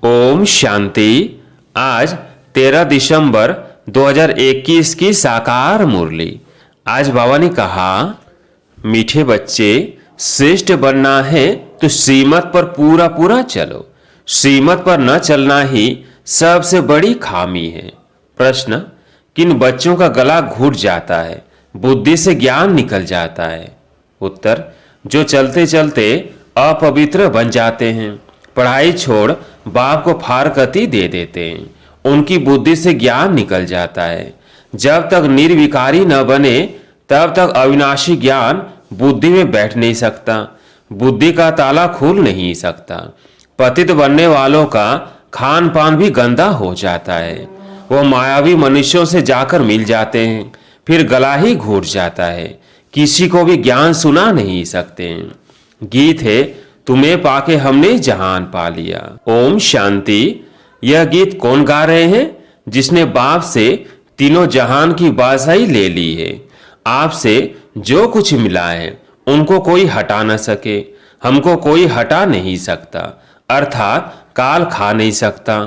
ओम शांति। आज 13 दिसंबर 2021 की साकार मुरली। आज बाबा ने कहा, मीठे बच्चे, श्रेष्ठ बनना है तो श्रीमत पर पूरा पूरा चलो। श्रीमत पर न चलना ही सबसे बड़ी खामी है। प्रश्न, किन बच्चों का गला घुट जाता है, बुद्धि से ज्ञान निकल जाता है? उत्तर, जो चलते चलते अपवित्र बन जाते हैं, पढ़ाई छोड़ बाप को फारकती दे देते हैं, उनकी बुद्धि से ज्ञान निकल जाता है। जब तक निर्विकारी न बने तब तक अविनाशी ज्ञान बुद्धि में बैठ नहीं सकता, बुद्धि का ताला खुल नहीं सकता। पतित बनने वालों का खान पान भी गंदा हो जाता है। वो मायावी मनुष्यों से जाकर मिल जाते हैं, फिर गला ही घुट जाता है, किसी को भी ज्ञान सुना नहीं सकते हैं। गीत है, तुम्हें पाके हमने जहान पा लिया। ओम शांति। यह गीत कौन गा रहे हैं? जिसने बाप से तीनों जहान की बादशाही ले ली है। आपसे जो कुछ मिला है उनको कोई हटा न सके, हमको कोई हटा नहीं सकता, अर्थात काल खा नहीं सकता,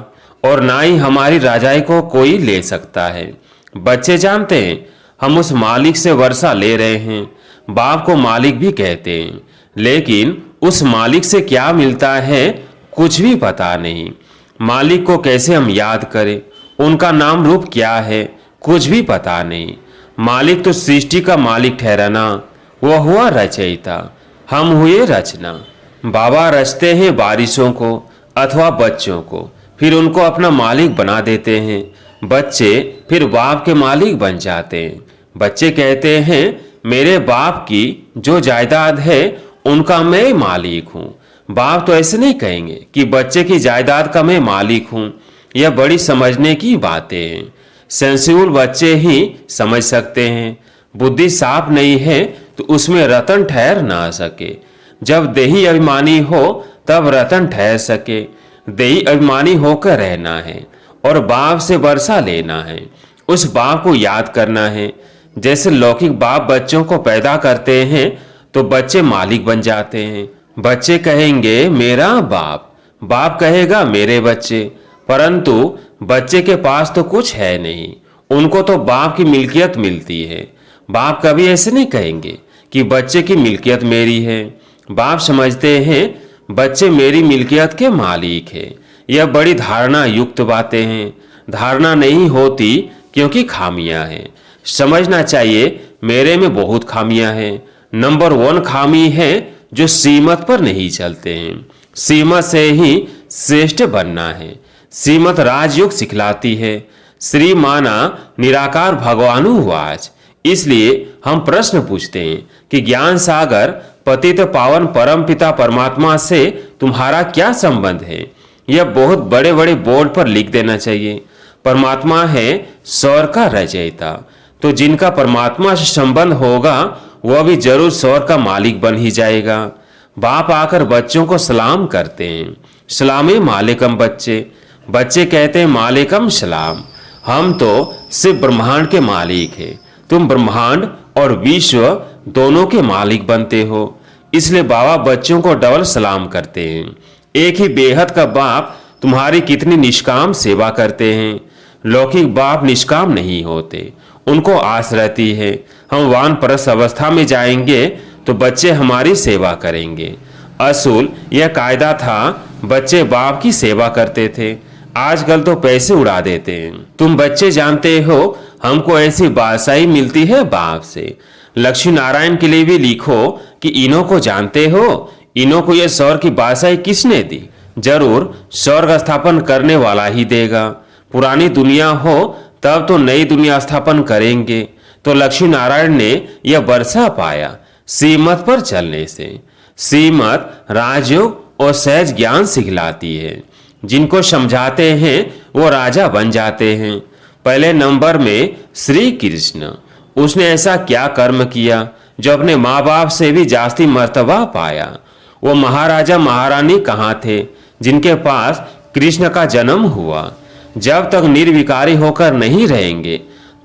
और ना ही हमारी राजाई को कोई ले सकता है। बच्चे जानते हैं हम उस मालिक से वर्षा ले रहे हैं। बाप को मालिक भी कहते हैं, लेकिन उस मालिक से क्या मिलता है कुछ भी पता नहीं। मालिक को कैसे हम याद करें, उनका नाम रूप क्या है कुछ भी पता नहीं। मालिक तो सृष्टि का मालिक ठहराना, वह हुआ रचयिता, हम हुए रचना। बाबा रचते हैं बारिशों को अथवा बच्चों को, फिर उनको अपना मालिक बना देते हैं। बच्चे फिर बाप के मालिक बन जाते हैं। बच्चे कहते हैं, मेरे बाप की जो जायदाद है उनका मैं मालिक हूँ। बाप तो ऐसे नहीं कहेंगे कि बच्चे की जायदाद का मैं मालिक हूँ। यह बड़ी समझने की बातें हैं। सेंसिबल बच्चे ही समझ सकते हैं। बुद्धि साफ नहीं है तो उसमें रतन ठहर ना सके। जब देही अभिमानी हो तब रतन ठहर सके। देही अभिमानी होकर रहना है और बाप से वर्षा लेना है, उस बाप को याद करना है। जैसे लौकिक बाप बच्चों को पैदा करते हैं तो बच्चे मालिक बन जाते हैं। बच्चे कहेंगे मेरा बाप, बाप कहेगा मेरे बच्चे, परंतु बच्चे के पास तो कुछ है नहीं, उनको तो बाप की मिल्कियत मिलती है। बाप कभी ऐसे नहीं कहेंगे कि बच्चे की मिल्कियत मेरी है। बाप समझते हैं बच्चे मेरी मिल्कियत के मालिक है। यह बड़ी धारणा युक्त बातें हैं। धारणा नहीं होती क्योंकि खामियां हैं। समझना चाहिए मेरे में बहुत खामियां हैं। नंबर 1 खामी है जो श्रीमत पर नहीं चलते हैं। श्रीमत से ही श्रेष्ठ बनना है। श्रीमत राजयोग सिखलाती है। श्री माना निराकार भगवानुवाच। इसलिए हम प्रश्न पूछते हैं कि ज्ञान सागर पतित पावन परम पिता परमात्मा से तुम्हारा क्या संबंध है? यह बहुत बड़े बड़े बोर्ड पर लिख देना चाहिए। परमात्मा है स्वर का रचयिता, तो जिनका परमात्मा से संबंध होगा वह भी जरूर स्वर का मालिक बन ही जाएगा। बाप आकर बच्चों को सलाम करते हैं, सलामे मालिकम बच्चे। बच्चे कहते हैं मालिकम सलाम। हम तो सिर्फ ब्रह्मांड के मालिक हैं, तुम ब्रह्मांड और विश्व दोनों के मालिक बनते हो। इसलिए बाबा बच्चों को डबल सलाम करते हैं। एक ही बेहद का बाप तुम्हारी कितनी निष्काम सेवा करते हैं। लौकिक बाप निष्काम नहीं होते, उनको आस रहती है हम वानप्रस्थ अवस्था में जाएंगे तो बच्चे हमारी सेवा करेंगे। असूल यह कायदा था, बच्चे बाप की सेवा करते थे। आजकल तो पैसे उड़ा देते हैं। तुम बच्चे जानते हो हमको ऐसी बादशाही मिलती है बाप से। लक्ष्मी नारायण के लिए भी लिखो कि इन्हों को जानते हो, इन्हों को यह स्वर्ग की बादशाही किसने दी? जरूर स्वर्ग स्थापन करने वाला ही देगा। पुरानी दुनिया हो तब तो नई दुनिया स्थापन करेंगे। तो लक्ष्मी नारायण ने यह वर्षा पाया श्रीमत पर चलने से। श्रीमत राजयोग और सहज ज्ञान सिखलाती है। जिनको समझाते हैं वो राजा बन जाते हैं। पहले नंबर में श्री कृष्ण, उसने ऐसा क्या कर्म किया जो अपने माँ बाप से भी जास्ती मर्तबा पाया? वो महाराजा महारानी कहाँ थे जिनके पास कृष्ण का जन्म हुआ? जब तक निर्विकारी होकर नहीं रहेंगे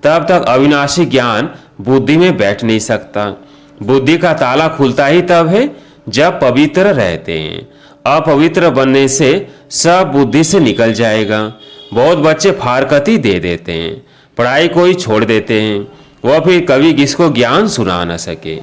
तब तक अविनाशी ज्ञान बुद्धि में बैठ नहीं सकता। बुद्धि का ताला खुलता ही तब है जब पवित्र रहते हैं। अपवित्र बनने से सब बुद्धि से निकल जाएगा। बहुत बच्चे फारकती दे देते हैं, पढ़ाई को ही छोड़ देते हैं। वह फिर कभी किसको ज्ञान सुना न सके,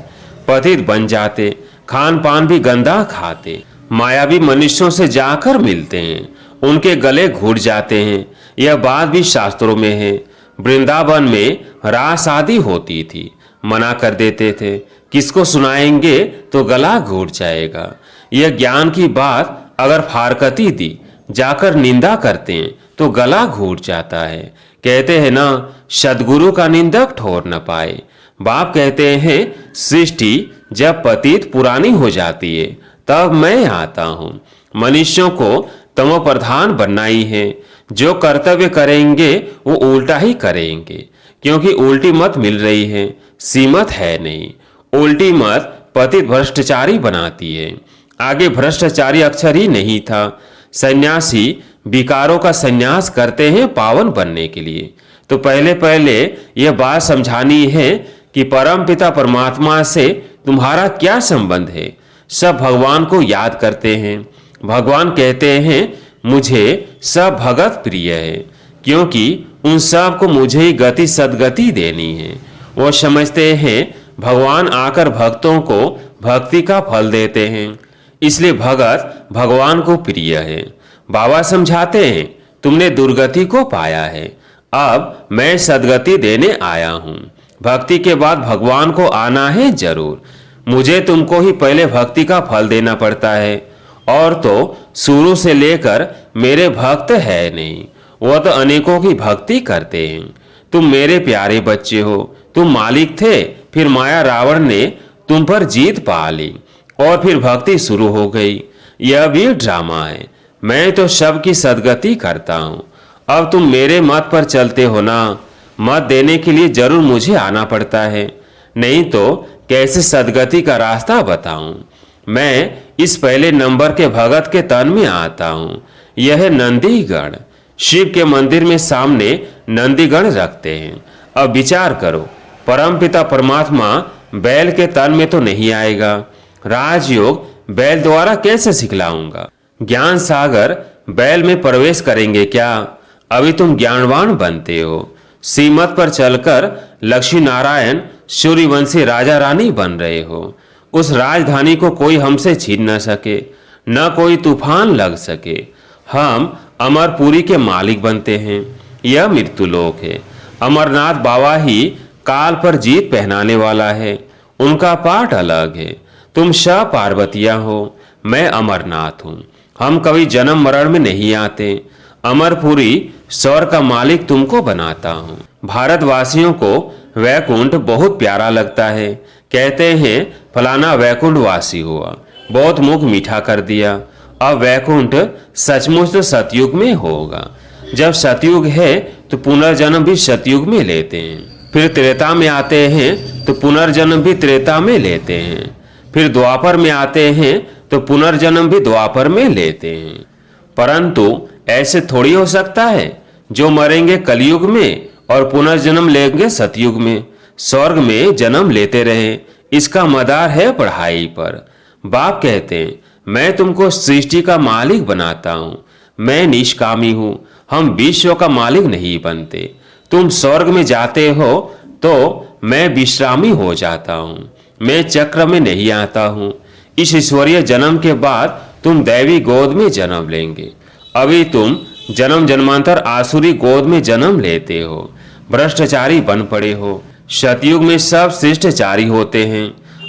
पतित बन जाते, खान पान भी गंदा खाते, मायावी मनुष्यों से जाकर मिलते हैं, उनके गले घुट जाते हैं। यह बात भी शास्त्रों में है। वृंदावन में रास आदि होती थी, मना कर देते थे, किसको सुनाएंगे तो गला घुट जाएगा। यह ज्ञान की बात अगर फारकती दी जाकर निंदा करते हैं तो गला घुट जाता है। कहते हैं ना, सदगुरु का निंदक ठोर न पाए। बाप कहते हैं, सृष्टि जब पतित पुरानी हो जाती है तब मैं आता हूँ। मनुष्यों को तमो प्रधान बनना ही है। जो कर्तव्य करेंगे वो उल्टा ही करेंगे, क्योंकि उल्टी मत मिल रही है, सीमत है नहीं। उल्टी मत पतित भ्रष्टाचारी बनाती है। आगे भ्रष्टाचारी अक्षर ही नहीं था। सन्यासी विकारों का संन्यास करते हैं पावन बनने के लिए। तो पहले पहले यह बात समझानी है कि परम पिता परमात्मा से तुम्हारा क्या संबंध है। सब भगवान को याद करते हैं। भगवान कहते हैं, मुझे सब भगत प्रिय है, क्योंकि उन सब को मुझे ही गति सदगति देनी है। वो समझते हैं भगवान आकर भक्तों को भक्ति का फल देते हैं, इसलिए भगत भगवान को प्रिय है। बाबा समझाते हैं, तुमने दुर्गति को पाया है, अब मैं सदगति देने आया हूँ। भक्ति के बाद भगवान को आना है जरूर। मुझे तुमको ही पहले भक्ति का फल देना पड़ता है, और तो शुरू से लेकर मेरे भक्त है नहीं, वह तो अनेकों की भक्ति करते हैं। तुम मेरे प्यारे बच्चे हो। तुम मालिक थे, फिर माया रावण ने तुम पर जीत पा ली और फिर भक्ति शुरू हो गई। यह भी ड्रामा है। मैं तो सबकी सदगति करता हूँ। अब तुम मेरे मत पर चलते हो ना। मत देने के लिए जरूर मुझे आना पड़ता है, नहीं तो कैसे सदगति का रास्ता बताऊं। मैं इस पहले नंबर के भगत के तन में आता हूँ। यह है नंदीगण। शिव के मंदिर में सामने नंदीगण रखते हैं। अब विचार करो, परमपिता परमात्मा बैल के तन में तो नहीं आएगा। राजयोग बैल द्वारा कैसे सिखलाऊंगा। ज्ञान सागर बैल में प्रवेश करेंगे क्या। अभी तुम ज्ञानवान बनते हो। सीमत पर चलकर लक्ष्मी नारायण सूर्यवंशी राजा रानी बन रहे हो। उस राजधानी को कोई हमसे छीन न सके, न कोई तूफान लग सके। हम अमरपुरी के मालिक बनते हैं। यह मृत्यु लोक है। अमरनाथ बाबा ही काल पर जीत पहनाने वाला है। उनका पाठ अलग है। तुम सब पार्वतियां हो, मैं अमरनाथ हूँ। हम कभी जन्म मरण में नहीं आते। अमरपुरी स्वर्ग का मालिक तुमको बनाता हूँ। भारतवासियों को वैकुंठ बहुत प्यारा लगता है। कहते हैं फलाना वैकुंठ वासी हुआ, बहुत मुख मीठा कर दिया। अब वैकुंठ सचमुच तो सतयुग में होगा। जब सतयुग है तो पुनर्जन्म भी सतयुग में लेते हैं। फिर त्रेता में आते हैं तो पुनर्जन्म भी त्रेता में लेते हैं। फिर द्वापर में आते हैं तो पुनर्जन्म भी द्वापर में लेते हैं। परंतु ऐसे थोड़ी हो सकता है जो मरेंगे कलयुग में और पुनर्जन्म लेंगे सतयुग में। स्वर्ग में जन्म लेते रहे, इसका मदार है पढ़ाई पर। बाप कहते हैं, मैं तुमको सृष्टि का मालिक बनाता हूँ। मैं निष्कामी हूँ। हम विश्व का मालिक नहीं बनते। तुम स्वर्ग में जाते हो तो मैं विश्रामी हो जाता हूँ। मैं चक्र में नहीं आता हूँ। इस ईश्वरीय जन्म के बाद तुम दैवी गोद में जन्म लेंगे। अभी तुम जन्म जन्मांतर आसुरी गोद में जन्म लेते हो। भ्रष्टाचारी बन पड़े हो। सतयुग में सब श्रेष्ठचारी होते हैं।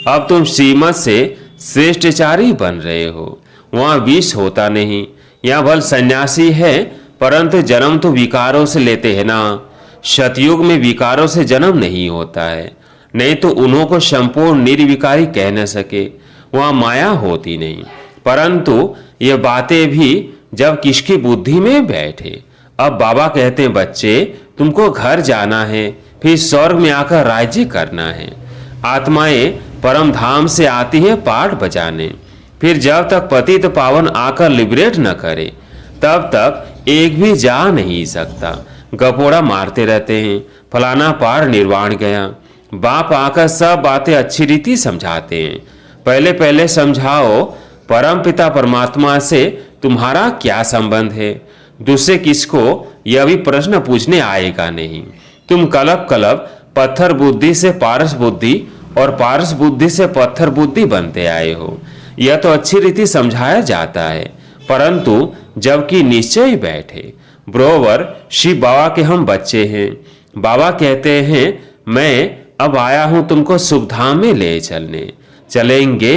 अब तुम श्रीमत से श्रेष्ठचारी बन रहे हो। वहाँ विष होता नहीं। यहाँ भल सन्यासी है, परंतु जन्म तो विकारों से लेते हैं ना। सतयुग में विकारों से जन्म नहीं होता है, नहीं तो उन्हों को संपूर्ण निर्विकारी कह न सके। वहाँ माया होती नहीं। परंतु ये बातें भी जब किसकी बुद्धि में बैठे। अब बाबा कहते हैं, बच्चे तुमको घर जाना है, फिर स्वर्ग में आकर राज्य करना है। आत्माएं परम धाम से आती है पाठ बजाने। फिर जब तक पतित पावन आकर लिबरेट न करे तब तक एक भी जा नहीं सकता। गपोड़ा मारते रहते हैं, फलाना पार निर्वाण गया। बाप आकर सब बातें अच्छी रीति समझाते हैं। पहले पहले समझाओ, परम पिता परमात्मा से तुम्हारा क्या संबंध है? दूसरे किसको यह भी प्रश्न पूछने आएगा नहीं। तुम कलप कलप पत्थर बुद्धि से पारस बुद्धि और पारस बुद्धि से पत्थर बुद्धि बनते आए हो। यह तो अच्छी रीति समझाया जाता है, परंतु जबकि निश्चय बैठे। बरोबर शिव बाबा के हम बच्चे हैं। बाबा कहते हैं मैं अब आया हूं तुमको सुखधाम में ले चलने। चलेंगे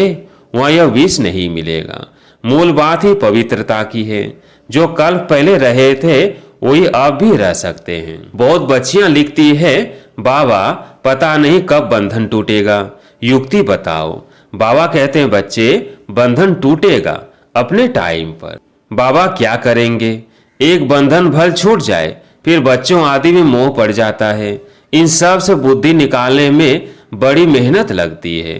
वहां यह विष नहीं मिलेगा। मूल बात ही पवित्रता की है। जो कल पहले रहे थे वही अब भी रह सकते हैं। बहुत बच्चियां लिखती है बाबा पता नहीं कब बंधन टूटेगा, युक्ति बताओ। बाबा कहते हैं बच्चे बंधन टूटेगा अपने टाइम पर। बाबा क्या करेंगे? एक बंधन भल छूट जाए फिर बच्चों आदि में मोह पड़ जाता है। इन सब से बुद्धि निकालने में बड़ी मेहनत लगती है।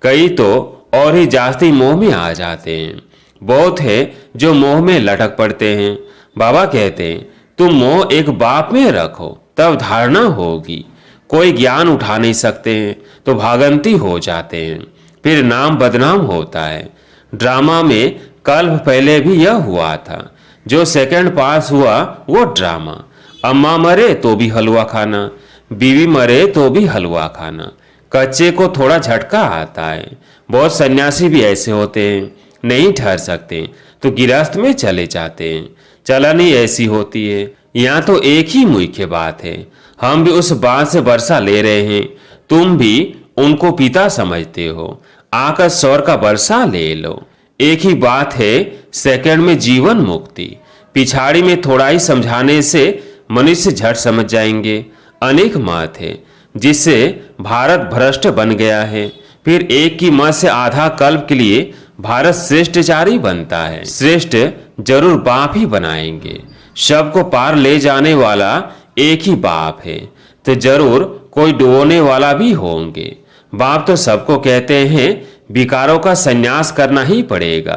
कई तो और ही जास्ती मोह में आ जाते हैं। बहुत है जो मोह में लटक पड़ते हैं। बाबा कहते हैं तुम मोह एक बाप में रखो तब धारणा होगी। कोई ज्ञान उठा नहीं सकते हैं तो भागंती हो जाते हैं, फिर नाम बदनाम होता है। ड्रामा में कल पहले भी यह हुआ था। जो सेकंड पास हुआ वो ड्रामा। अम्मा मरे तो भी हलवा खाना, बीवी मरे तो भी हलवा खाना। कच्चे को थोड़ा झटका आता है। बहुत सन्यासी भी ऐसे होते हैं, नहीं ठहर सकते तो गिरस्त में चले जाते हैं। चलनी ऐसी होती है। यहाँ तो एक ही मुख्य बात है। हम भी उस बात से वर्षा ले रहे हैं, तुम भी उनको पिता समझते हो। आकर सौर का वर्षा ले लो। एक ही बात है सेकंड में जीवन मुक्ति। पिछाड़ी में थोड़ा ही समझाने से मनुष्य झट समझ जाएंगे। अनेक मत है जिससे भारत भ्रष्ट बन गया है। फिर एक की मत से आधा कल्प के लिए भारत श्रेष्ठचारी बनता है। श्रेष्ठ जरूर बाप ही बनाएंगे। सबको पार ले जाने वाला एक ही बाप है तो जरूर कोई डुबोने वाला भी होंगे। बाप तो सबको कहते हैं विकारों का संन्यास करना ही पड़ेगा,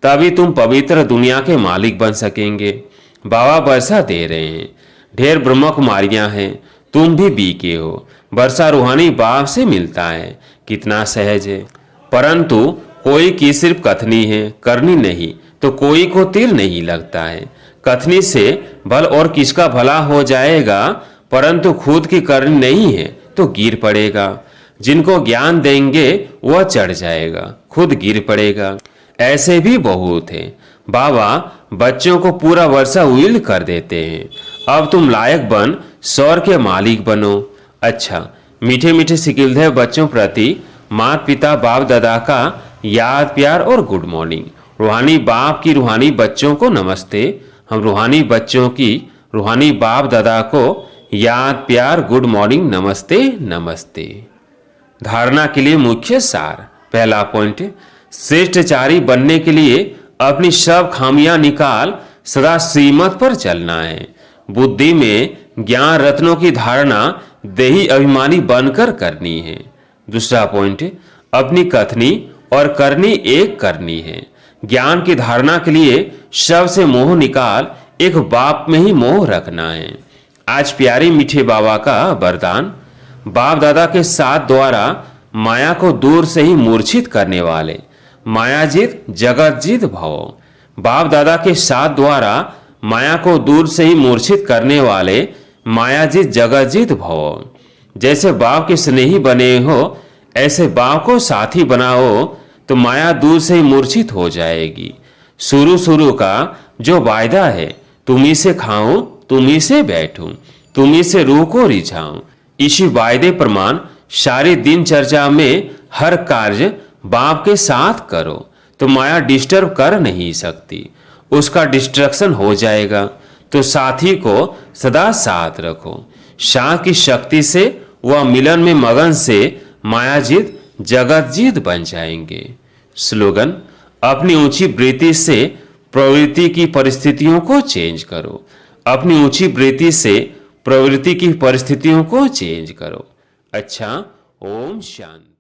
तभी तुम पवित्र दुनिया के मालिक बन सकेंगे। बाबा वर्षा दे रहे हैं। ढेर ब्रह्म कुमारियां हैं, तुम भी बीके हो। वर्षा रूहानी बाप से मिलता है, कितना सहज है। परंतु कोई की सिर्फ कथनी है, करनी नहीं, तो कोई को तिल नहीं लगता है। कथनी से भल और किसका भला हो जाएगा, परंतु खुद की करनी नहीं है तो गिर पड़ेगा। जिनको ज्ञान देंगे वह चढ़ जाएगा, खुद गिर पड़ेगा। ऐसे भी बहुत है। बाबा बच्चों को पूरा वर्षा उइल कर देते हैं। अब तुम लायक बन सौर के मालिक बनो। अच्छा, मीठे मीठे सिकिलधे बच्चों प्रति माता पिता बाप दादा का याद प्यार और गुड मॉर्निंग। रूहानी बाप की रूहानी बच्चों को नमस्ते। हम रूहानी बच्चों की रूहानी बाप दादा को याद प्यार गुड मॉर्निंग नमस्ते नमस्ते। धारणा के लिए मुख्य सार। पहला पॉइंट, श्रेष्ठचारी बनने के लिए अपनी सब खामियां निकाल सदा श्रीमत पर चलना है। बुद्धि में ज्ञान रत्नों की धारणा देही अभिमानी बनकर करनी है। दूसरा पॉइंट, अपनी कथनी और करनी एक करनी है। ज्ञान की धारणा के लिए शव से मोह निकाल एक बाप में ही मोह रखना है। आज प्यारे मीठे बाबा का वरदान। बाप दादा के साथ द्वारा माया को दूर से ही मूर्छित करने वाले मायाजीत जगतजीत भव। बाप दादा के साथ द्वारा माया को दूर से ही मूर्छित करने वाले मायाजीत जगतजीत भव। जैसे बाप के स्नेही बने हो ऐसे बाप को साथी बनाओ तो माया दूर से ही मूर्छित हो जाएगी। शुरू शुरू का जो वायदा है, तुम्ही से खाऊं तुम्ही से बैठूं तुम्ही से रूह को रिझाऊं, इसी वायदे प्रमाण सारी दिनचर्या में हर कार्य बाप के साथ करो तो माया डिस्टर्ब कर नहीं सकती। उसका डिस्ट्रक्शन हो जाएगा तो साथी को सदा साथ रखो। साथ की शक्ति से वह मिलन में मगन से मायाजीत जगतजीत बन जाएंगे। स्लोगन, अपनी ऊंची वृत्ति से प्रवृत्ति की परिस्थितियों को चेंज करो। अपनी ऊंची वृत्ति से प्रवृत्ति की परिस्थितियों को चेंज करो। अच्छा, ओम शांति।